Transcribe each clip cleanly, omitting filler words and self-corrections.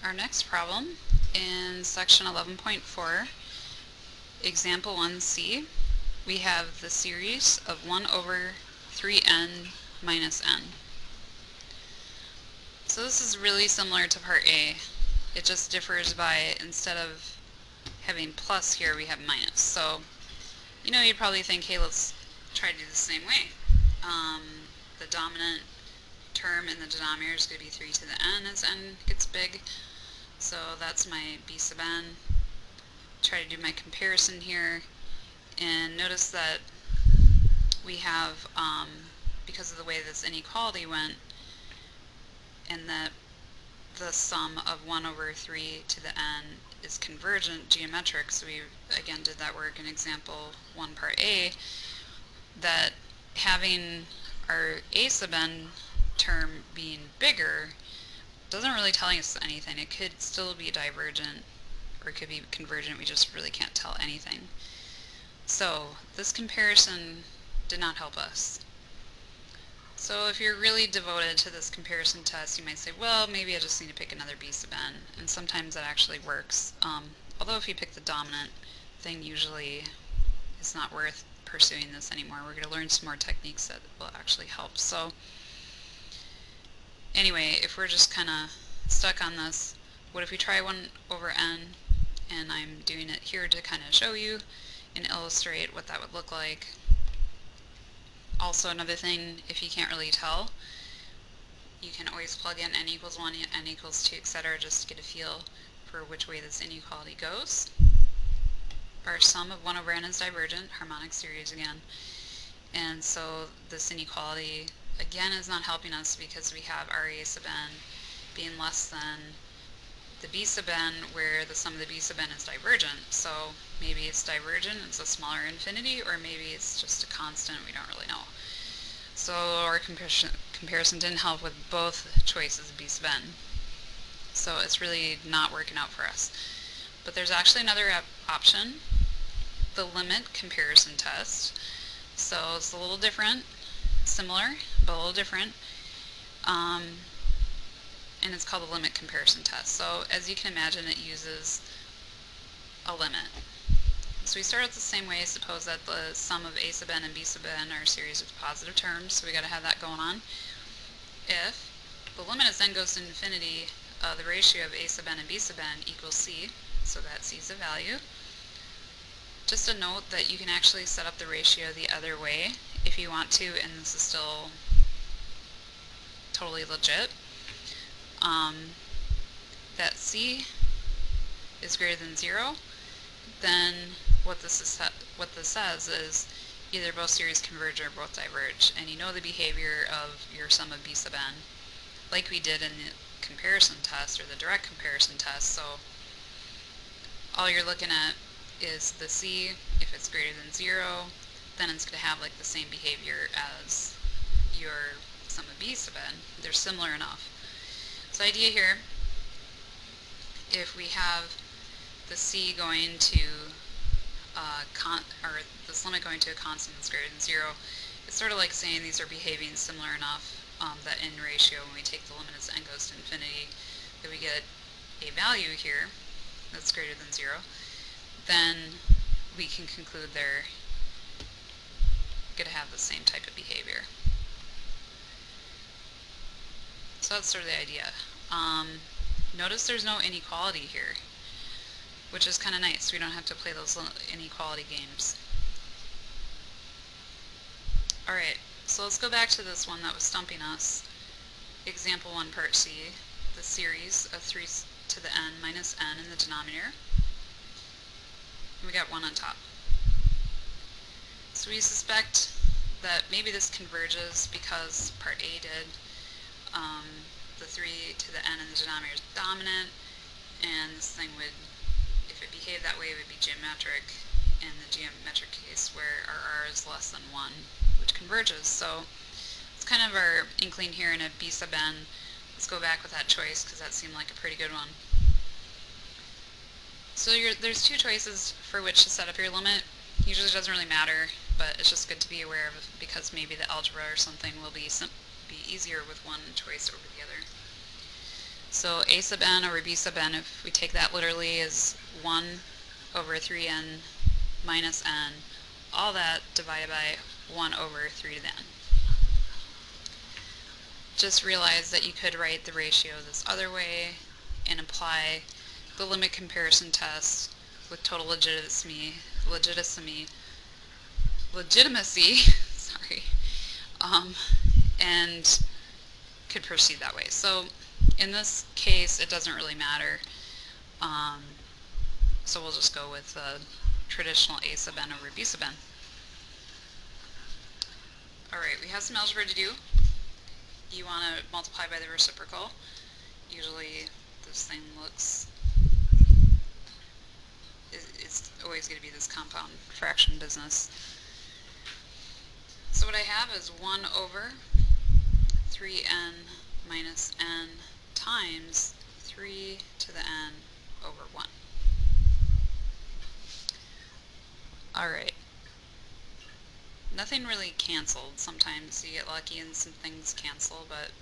Our next problem in section 11.4, example 1c, we have the series of 1 over 3n minus n. So this is really similar to part A. It just differs by, instead of having plus here, we have minus. So, you'd probably think, hey, let's try to do the same way. The dominant term in the denominator is going to be 3 to the n as n gets big. So that's my b sub n. Try to do my comparison here, and notice that we have, because of the way this inequality went, and that the sum of 1 over 3 to the n is convergent geometric, so we again did that work in example 1 part A, that having our a sub n term being bigger doesn't really tell us anything. It could still be divergent, or it could be convergent, we just really can't tell anything. So this comparison did not help us. So if you're really devoted to this comparison test, you might say, well, maybe I just need to pick another b sub n, and sometimes that actually works. Although if you pick the dominant thing, usually it's not worth pursuing this anymore. We're going to learn some more techniques that will actually help. So anyway, if we're just kind of stuck on this, what if we try 1 over n, and I'm doing it here to kind of show you and illustrate what that would look like. Also, another thing, if you can't really tell, you can always plug in n equals 1, n equals 2, etc. just to get a feel for which way this inequality goes. Our sum of 1 over n is divergent, harmonic series again, and so this inequality again is not helping us because we have our a sub n being less than the b sub n, where the sum of the b sub n is divergent. So maybe it's divergent, it's a smaller infinity, or maybe it's just a constant, we don't really know. So our comparison didn't help with both choices of b sub n. So it's really not working out for us. But there's actually another option, the limit comparison test. So it's a little different, similar, but a little different. And it's called the limit comparison test. So as you can imagine, it uses a limit. So we start out the same way. Suppose that the sum of a sub n and b sub n are a series of positive terms, so we got to have that going on. If the limit as n goes to infinity, the ratio of a sub n and b sub n equals c, so that c is a value. Just a note that you can actually set up the ratio the other way if you want to, and this is still totally legit. That c is greater than 0, then what this says is either both series converge or both diverge, and you know the behavior of your sum of b sub n, like we did in the comparison test or the direct comparison test. So all you're looking at is the c. If it's greater than 0, then it's going to have like the same behavior as your sum of b sub n. They're similar enough. So the idea here, if we have the c going to or this limit going to a constant that's greater than 0, it's sort of like saying these are behaving similar enough that in ratio, when we take the limit as n goes to infinity, that we get a value here that's greater than 0, then we can conclude they're going to have the same type of behavior. So that's sort of the idea. Notice there's no inequality here, which is kind of nice. We don't have to play those inequality games. Alright, so let's go back to this one that was stumping us. Example 1 part C, the series of 3 to the n minus n in the denominator. We got 1 on top. So we suspect that maybe this converges because part A did. The 3 to the n in the denominator is dominant, and this thing would, if it behaved that way, it would be geometric in the geometric case where our r is less than 1, which converges. So it's kind of our inkling here in a b sub n. Let's go back with that choice because that seemed like a pretty good one. So there's two choices for which to set up your limit. Usually it doesn't really matter, but it's just good to be aware of, because maybe the algebra or something will be easier with one choice over the other. So a sub n over b sub n, if we take that literally, is 1 over 3n minus n, all that divided by 1 over 3 to the n. Just realize that you could write the ratio this other way and apply the limit comparison test with total legitimacy, sorry, and could proceed that way. So in this case, it doesn't really matter. So we'll just go with the traditional a sub n over b sub n. Alright, we have some algebra to do. You want to multiply by the reciprocal. Usually this thing looks, it's always going to be this compound fraction business. So what I have is 1 over 3n minus n times 3 to the n over 1. Alright. Nothing really canceled. Sometimes you get lucky and some things cancel, but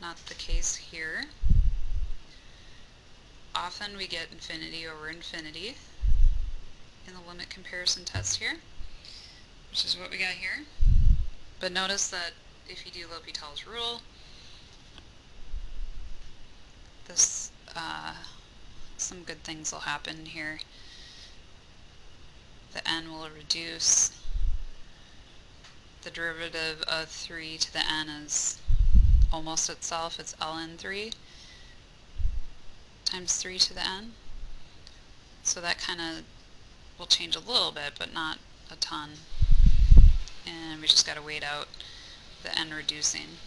not the case here. Often we get infinity over infinity in the limit comparison test here, which is what we got here. But notice that if you do L'Hopital's rule, this some good things will happen here. The n will reduce. The derivative of 3 to the n is almost itself. It's ln 3 times 3 to the n. So that kind of will change a little bit, but not a ton. And we just got to wait out the n reducing.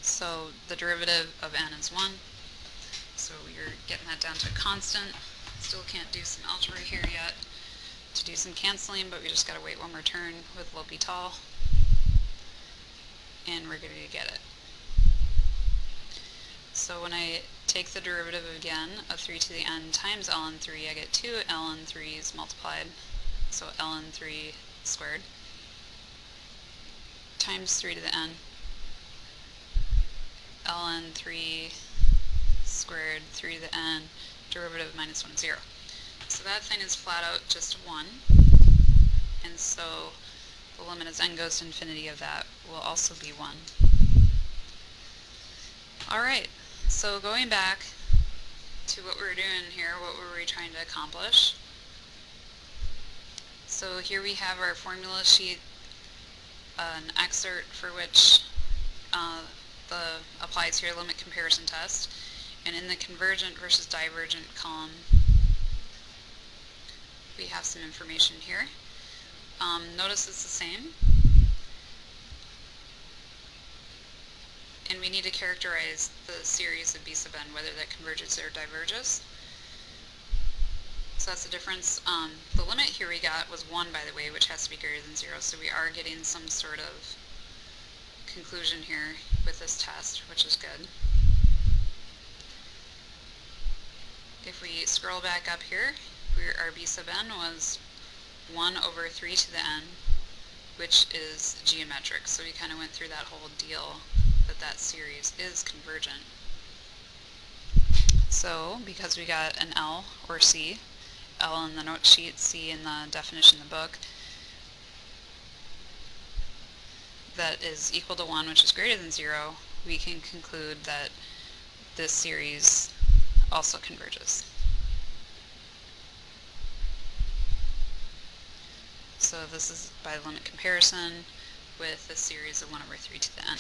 So the derivative of n is 1. So you're getting that down to a constant. Still can't do some algebra here yet to do some canceling, but we just got to wait one more turn with L'Hopital, and we're going to get it. So when I take the derivative again of 3 to the n times ln 3, I get 2 ln 3's multiplied, so ln 3 squared times 3 to the n, ln 3 squared, 3 to the n, derivative minus 1 is 0. So that thing is flat out just 1, and so the limit as n goes to infinity of that will also be 1. Alright, so going back to what we were doing here, what were we trying to accomplish? So here we have our formula sheet, an excerpt for which the applies here limit comparison test, and in the convergent versus divergent column we have some information here. Notice it's the same, and we need to characterize the series of b sub n, whether that converges or diverges. So that's the difference. The limit here we got was 1, by the way, which has to be greater than 0, so we are getting some sort of conclusion here with this test, which is good. If we scroll back up here, our b sub n was 1 over 3 to the n, which is geometric. So we kind of went through that whole deal that that series is convergent. So because we got an L or C, L in the note sheet, C in the definition in the book, that is equal to 1, which is greater than 0, we can conclude that this series also converges. So this is by limit comparison with a series of 1 over 3 to the n.